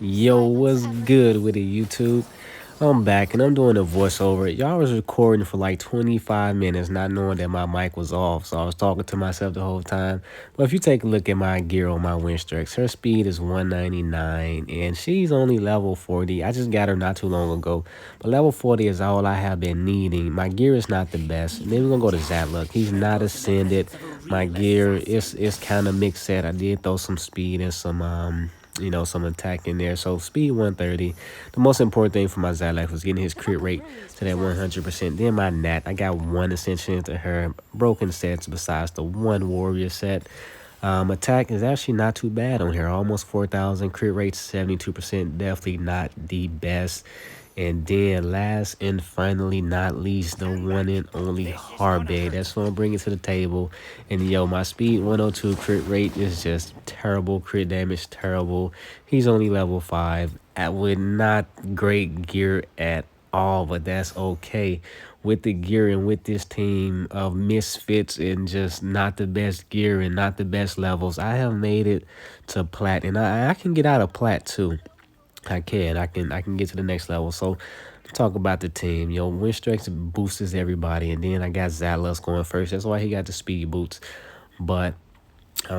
Yo, what's good with it, YouTube? I'm back and I'm doing a voiceover. Y'all was recording for like 25 minutes, not knowing that my mic was off. So I was talking to myself the whole time. But if you take a look at my gear on my Winstrex, her speed is 199 and she's only level 40. I just got her not too long ago. But level 40 is all I have been needing. My gear is not the best. And then we're going to go to Zatluk. He's not ascended. My gear is kind of mixed set. I did throw some speed and some attack in there. So speed 130. The most important thing for my Zylax was getting his crit rate to that 100%. Then my Nat, I got one ascension into her. Broken sets besides the one warrior set. Attack is actually not too bad on here. Almost 4,000. Crit rate 72%. Definitely not the best. And then last and finally not least, the one and only Harbeg. That's what I'm bringing to the table. And yo, my speed 102 crit rate is just terrible. Crit damage, terrible. He's only level 5. With not great gear at all, but that's okay. With the gear and with this team of misfits and just not the best gear and not the best levels, I have made it to Plat. And I can get out of Plat too. I can get to the next level. So talk about the team. Yo, Winstrex boosts everybody, and then I got Zatlus going first. That's why he got the speed boots. But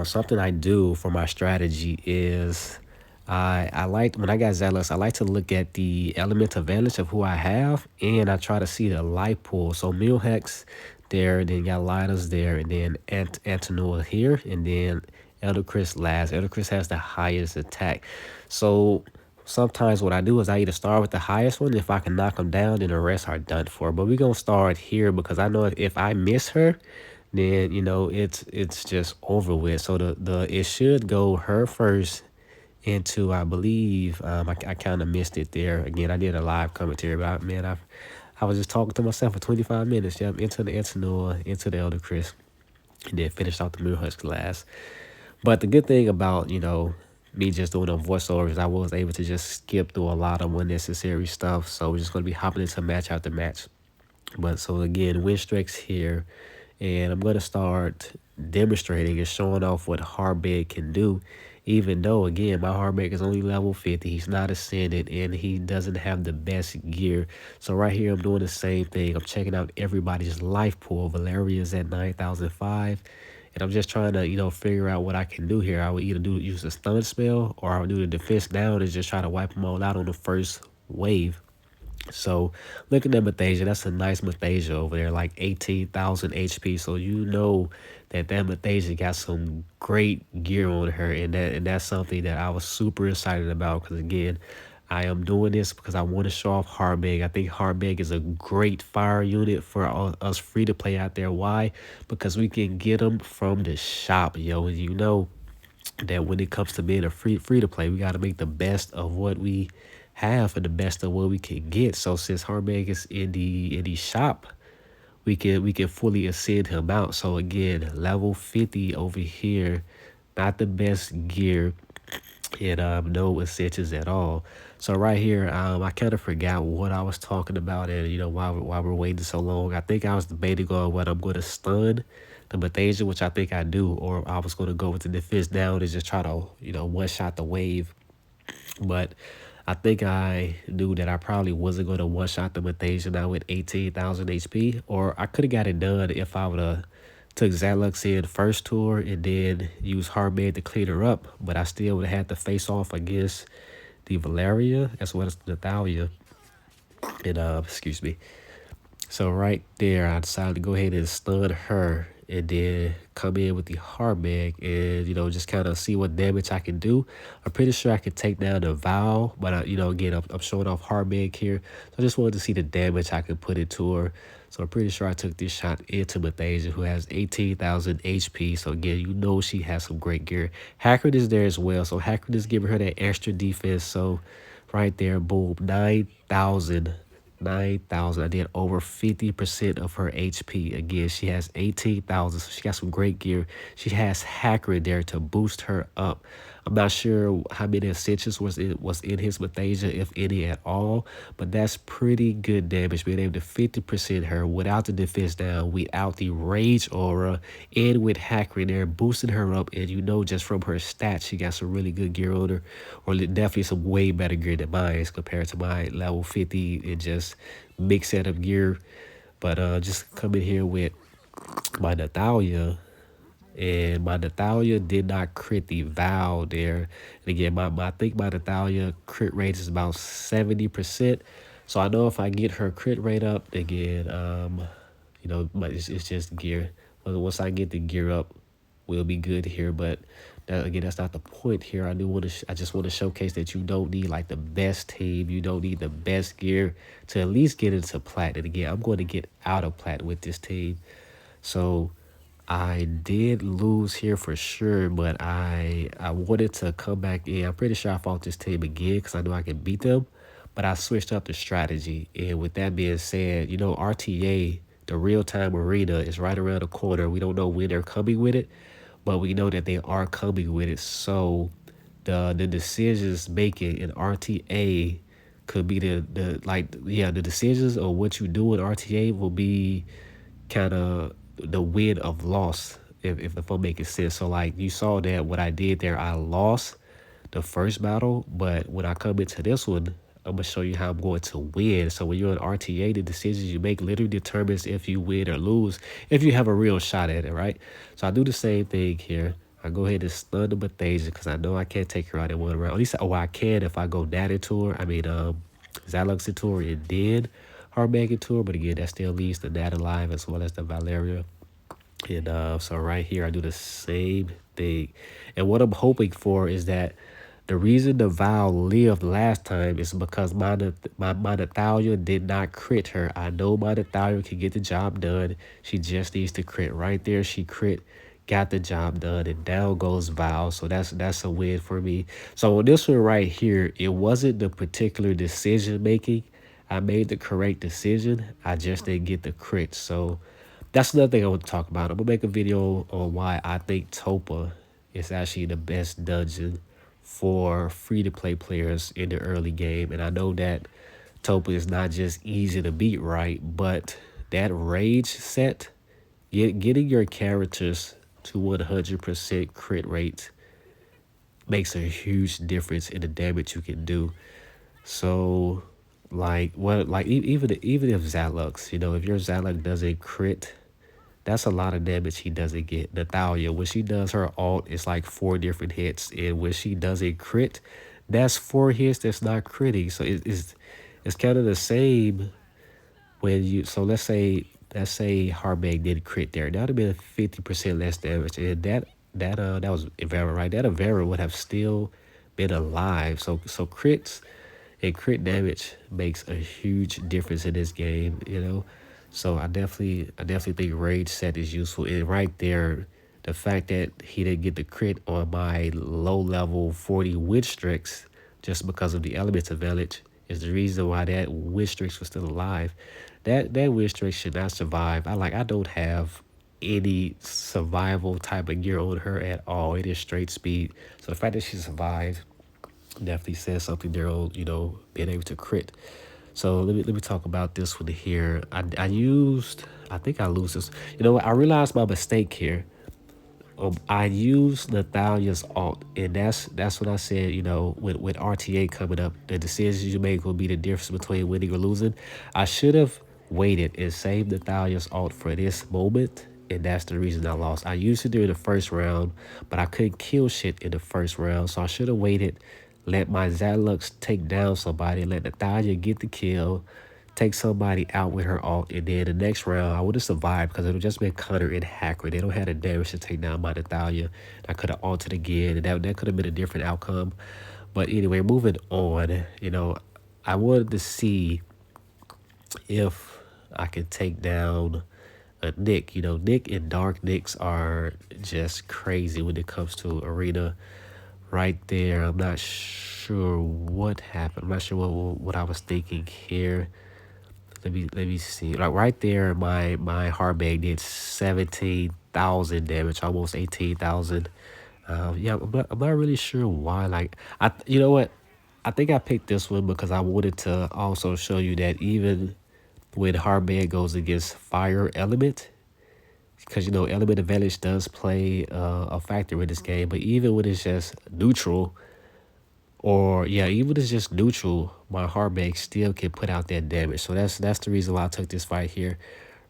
something I do for my strategy is I like when I got Zatlus, I like to look at the element advantage of who I have, and I try to see the life pool. So Milhex there, then got Linus there, and then Antonua here, and then Elder Chris last. Elder Chris has the highest attack. So sometimes what I do is I either start with the highest one. If I can knock them down, then the rest are done for. But we're gonna start here because I know if I miss her, then it's just over with. So it should go her first into, I believe, I kind of missed it there. Again, I did a live commentary, but I was just talking to myself for 25 minutes. Yep, into the Antonua, into the Elder Chris, and then finished off the Moon Husk last. But the good thing about, me just doing a voiceover is I was able to just skip through a lot of unnecessary stuff. So we're just going to be hopping into match after match. But so again, Winstrex here. And I'm going to start demonstrating and showing off what Harbeg can do. Even though, again, my Harbeg is only level 50. He's not ascended and he doesn't have the best gear. So right here, I'm doing the same thing. I'm checking out everybody's life pool. Valeria's at 9,005. And I'm just trying to, figure out what I can do here. I would either use a stun spell or I would do the defense down and just try to wipe them all out on the first wave. So looking at Mathasia, that's a nice Mathasia over there, like 18,000 HP. So you know that Mathasia got some great gear on her, and that's something that I was super excited about because again, I am doing this because I want to show off Harbeg. I think Harbeg is a great fire unit for us free to play out there. Why? Because we can get them from the shop, yo. And you know that when it comes to being a free to play, we got to make the best of what we have and the best of what we can get. So since Harbeg is in the shop, we can fully ascend him out. So again, level 50 over here, not the best gear, and no ascensions at all. So right here, I kind of forgot what I was talking about, and while we're waiting so long, I think I was debating on what I'm going to stun the Mathasia, which I think I do, or I was going to go with the defense down and just try to one shot the wave. But I think I knew that I probably wasn't going to one shot the Mathasia now with 18,000 HP, or I could have got it done if I would have took Zatlux in first tour and then used Harbeg to clean her up, but I still would have had to face off against the Valeria as well as the Thalia. And excuse me. So right there, I decided to go ahead and stun her and then come in with the Harbeg and, just kind of see what damage I can do. I'm pretty sure I can take down the Vow, but, again, I'm showing off Harbeg here. So I just wanted to see the damage I could put into her. So I'm pretty sure I took this shot into Mathasia, who has 18,000 HP. So again, she has some great gear. Hackard is there as well. So Hackard is giving her that extra defense. So right there, boom, 9,000. I did over 50% of her HP. Again, she has 18,000, so she got some great gear. She has Hacker there to boost her up. I'm not sure how many ascensions was in his Mathasia, if any at all, but that's pretty good damage. Being able to 50% her without the defense down, without the rage aura, and with Hacker there boosting her up. And you know, just from her stats, she got some really good gear on her, or definitely some way better gear than mine compared to my level 50 and just mix set of gear. But just come in here with my Natalia, and my Natalia did not crit the Vow there. And again, I think my Natalia crit rate is about 70%. So I know if I get her crit rate up again, but it's just gear. But once I get the gear up, we'll be good here. But that, again, that's not the point here. I just want to showcase that you don't need like the best team. You don't need the best gear to at least get into Plat. And again, I'm going to get out of Plat with this team. So I did lose here for sure, but I wanted to come back in. I'm pretty sure I fought this team again because I know I can beat them, but I switched up the strategy. And with that being said, RTA, the real-time arena, is right around the corner. We don't know when they're coming with it, but we know that they are coming with it. So the decisions making in RTA could be the decisions of what you do in RTA will be kind of the win of loss, if I'm making sense. So like you saw that what I did there, I lost the first battle, but when I come into this one, I'm gonna show you how I'm going to win. So when you're in RTA, the decisions you make literally determines if you win or lose, if you have a real shot at it, right? So I do the same thing here. I go ahead and stun the Mathasia because I know I can't take her out in one round. At least, I can if I go Data Tour. I mean, Zalux Tour and then Harbeg Tour. But again, that still leaves the Data Live as well as the Valeria. And so right here, I do the same thing. And what I'm hoping for is that the reason the Vow lived last time is because my Natalia did not crit her. I know my Natalia can get the job done. She just needs to crit. Right there, she crit, got the job done, and down goes Vow. So that's a win for me. So on this one right here, it wasn't the particular decision making. I made the correct decision. I just didn't get the crit. So that's another thing I want to talk about. I'm gonna make a video on why I think Topa is actually the best dungeon for free-to-play players in the early game. And I know that Topa is not just easy to beat, right? But that rage set, getting your characters to 100% crit rate makes a huge difference in the damage you can do. So, even if Zalux, if your Zalux doesn't crit, that's a lot of damage he doesn't get. Natalia, when she does her ult, it's like 4 different hits. And when she does a crit, that's 4 hits that's not critting. So it's kind of the same when you, so let's say Harbeg did crit there. That would have been 50% less damage. And that was Vera, right? That Vera would have still been alive. So crits and crit damage makes a huge difference in this game. So I definitely think rage set is useful. And right there, the fact that he didn't get the crit on my low level 40 witch strix just because of the elements advantage is the reason why that witch strix was still alive. That witch strix should not survive. I don't have any survival type of gear on her at all. It is straight speed. So the fact that she survived definitely says something there on, being able to crit. So let me talk about this one here. I think I lose this. I realized my mistake here. I used Nathalia's ult, and that's what I said. With RTA coming up, the decisions you make will be the difference between winning or losing. I should have waited and saved Nathalia's ult for this moment, and that's the reason I lost. I used to do it in the first round, but I couldn't kill shit in the first round, so I should have waited, let my Zalux take down somebody, let Natalia get the kill, take somebody out with her ult, and then the next round I would have survived because it would have just been Cutter and Hacker. They don't have the damage to take down my Natalia. I could have ulted again, and that could have been a different outcome. But anyway, moving on, I wanted to see if I could take down a Nick. Nick and Dark Nicks are just crazy when it comes to arena. Right there, I'm not sure what happened. I'm not sure what I was thinking here. Let me see. Like right there, my Harbeg did 17,000 damage, almost 18,000. Yeah, I'm not really sure why. Like, you know what? I think I picked this one because I wanted to also show you that even when Harbeg goes against fire element, because you know element advantage does play a factor in this game. But even when it's just neutral, or yeah, even if it's just neutral, my Harbeg still can put out that damage. So that's the reason why I took this fight here.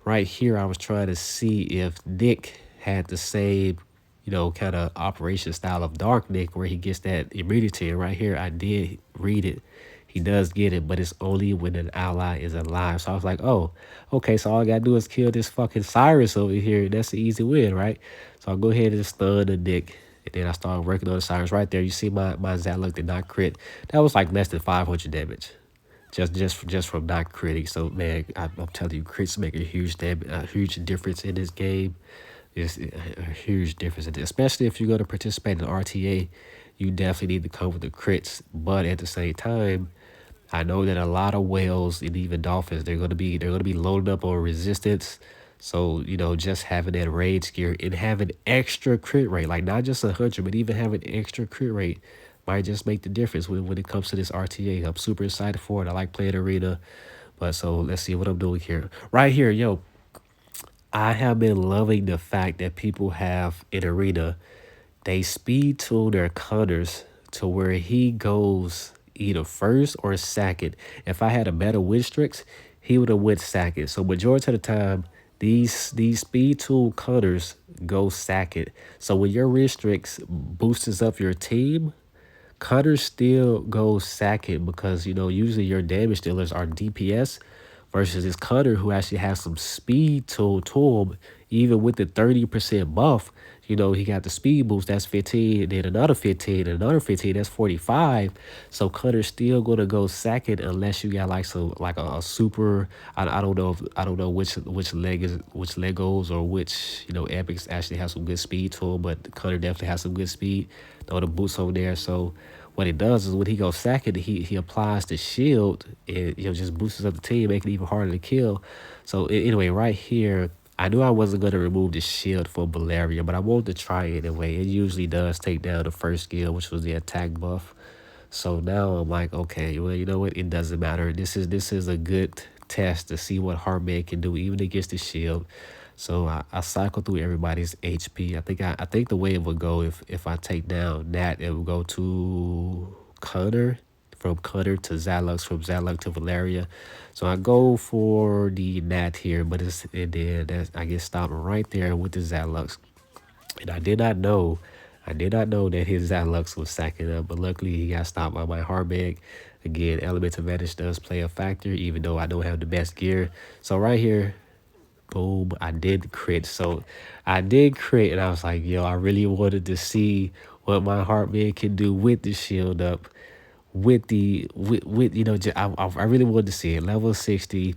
Right here, I was trying to see if Nick had the same, you know, kind of operation style of Dark Nick, where he gets that immunity. And right here, I did read it. He does get it, but it's only when an ally is alive. So I was like, oh, okay, so all I gotta do is kill this fucking Cyrus over here. That's the easy win, right? So I'll go ahead and stun the Nick. And then I started working on the Cyrus right there. You see my Zaluk did not crit. That was like less than 500 damage. Just from not critting. So man, I'm telling you, crits make a huge difference in this game. It's a huge difference, especially if you're going to participate in RTA. You definitely need to cover the crits, but at the same time, I know that a lot of whales and even dolphins, they're gonna be loaded up on resistance. So, you know, just having that rage gear and having extra crit rate, like not just 100, but even having extra crit rate might just make the difference when it comes to this RTA. I'm super excited for it. I like playing arena. But so let's see what I'm doing here. Right here, yo, I have been loving the fact that people have in arena, they speed tune their cutters to where he goes either first or second. If I had a better win streaks, he would have went second. So majority of the time, these speed tool cutters go second. So when your win streaks boosts up your team, Cutter still goes second because, you know, usually your damage dealers are DPS versus this Cutter who actually has some speed to him. Even with the 30% buff, you know, he got the speed boost, that's 15, and then another 15, and another 15, that's 45. So Cutter's still gonna go second unless you got like a super. I don't know if I don't know which Legos or which, you know, epics actually have some good speed to him, but Cutter definitely has some good speed. Throw the boost over there. So what it does is when he goes second, he applies the shield and, you know, just boosts up the team, making it even harder to kill. So anyway, right here, I knew I wasn't going to remove the shield for Valeria, but I wanted to try it anyway. It usually does take down the first skill, which was the attack buff. So now I'm like, okay, well, you know what? It doesn't matter. This is a good test to see what Harbeg can do, even against the shield. So I cycle through everybody's HP. I think the way it would go if I take down Nat, it would go to Connor, from Cutter to Zalux, from Zalux to Valeria. So I go for the Nat here, but I get stopped right there with the Zalux. And I did not know that his Zalux was sacking up, but luckily he got stopped by my Harbeg. Again, element advantage does play a factor, even though I don't have the best gear. So right here, boom, I did crit. So I did crit, and I was like, yo, I really wanted to see what my Harbeg can do with the shield up, with you know, I really wanted to see it. Level 60.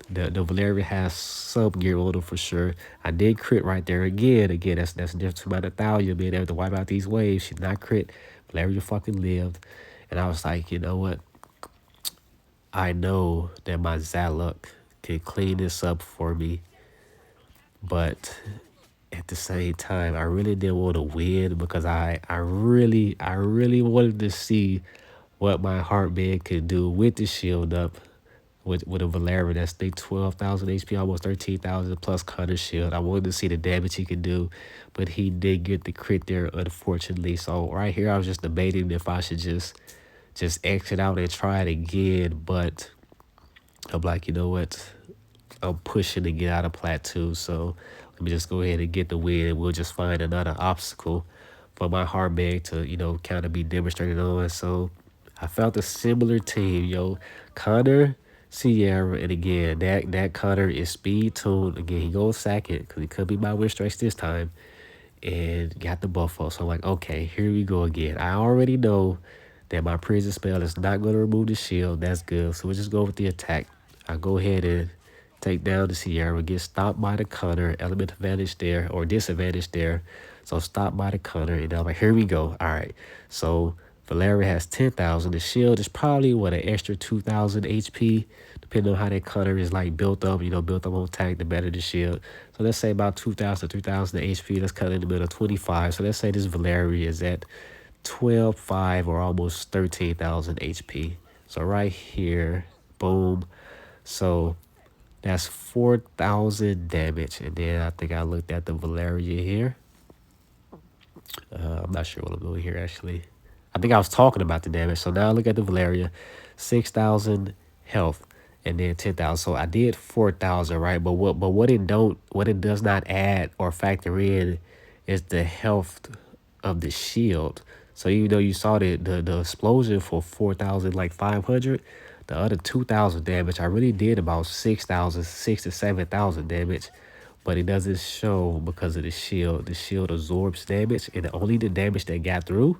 The Valeria has some gear on him for sure. I did crit right there again. Again, that's the difference about Natalia being able to wipe out these waves. She did not crit. Valeria fucking lived. And I was like, you know what? I know that my Zaluk can clean this up for me. But at the same time, I really didn't want to win because I really wanted to see what my Heartbed could do with the shield up, with a Valeria that's think 12,000 HP, almost 13,000 plus Cutter shield. I wanted to see the damage he could do, but he did get the crit there, unfortunately. So right here, I was just debating if I should just exit out and try it again, but I'm like, you know what? I'm pushing to get out of Plat 2, so let me just go ahead and get the win, and we'll just find another obstacle for my Harbeg to, you know, kind of be demonstrated on. So I felt a similar team, yo. Connor, Sierra, and again, that Connor is speed tuned. Again, he goes second because he could be my win strikes this time, and got the buffalo. So I'm like, okay, here we go again. I already know that my prison spell is not going to remove the shield. That's good. So we'll just go with the attack. I go ahead and take down the Sierra, get stopped by the Connor, element advantage there, or disadvantage there. So stop by the Connor, and I'm like, here we go. All right. So Valeria has 10,000. The shield is probably what, an extra 2,000 HP, depending on how that cutter is like built up. You know, built up on tank, the better the shield. So let's say about 2,000, 3,000 HP. Let's cut it in the middle of 25. So let's say this Valeria is at 12,500 or almost 13,000 HP. So right here, boom. So that's 4,000 damage. And then I think I looked at the Valeria here. I'm not sure what I'm doing here actually. I think I was talking about the damage. So now I look at the Valeria, 6,000 health, and then 10,000. So I did 4,000, right? What it does not add or factor in is the health of the shield. So even though you saw the explosion for 4,000 like 500, the other 2,000 damage, I really did about 6,000, 6 to 7,000 damage, but it doesn't show because of the shield. The shield absorbs damage, and only the damage that got through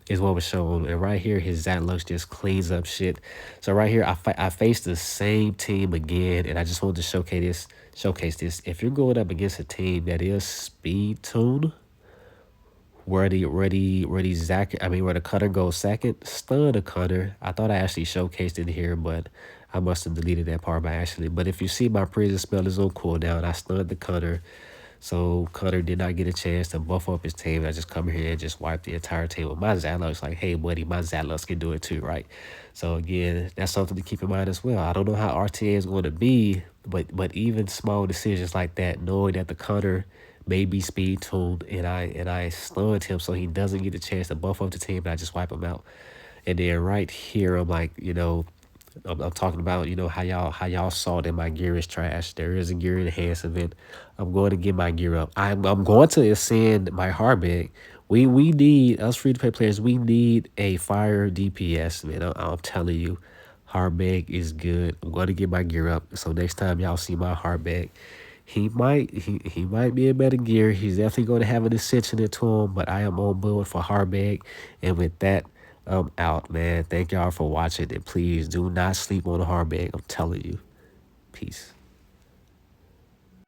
is what was shown. And right here, his Zatlux just cleans up shit. So right here, I faced the same team again, and I just wanted to showcase this. If you're going up against a team that is speed tuned, where the cutter goes second, stun the cutter. I thought I actually showcased it here, but I must have deleted that part by accident. But if you see my previous spell is on cooldown, I stunned the cutter. So Cutter did not get a chance to buff up his team. I just come here and just wipe the entire team with my Zatlux. Like, hey, buddy, my Zatlux can do it too, right? So again, that's something to keep in mind as well. I don't know how RTA is going to be, but even small decisions like that, knowing that the Cutter may be speed tuned, and I stunned him so he doesn't get a chance to buff up the team, and I just wipe him out. And then right here, I'm like, I'm talking about, how y'all saw that my gear is trash. There is a gear enhancement. I'm going to get my gear up. I'm going to ascend my Harbeg. We need, us free to play players, we need a fire DPS, man. I'm telling you, Harbeg is good. I'm going to get my gear up. So next time y'all see my Harbeg, he might be a better gear. He's definitely going to have an ascension into him, but I am on board for Harbeg. And with that, I'm out, man. Thank y'all for watching, and please do not sleep on the Harbeg. I'm telling you. Peace.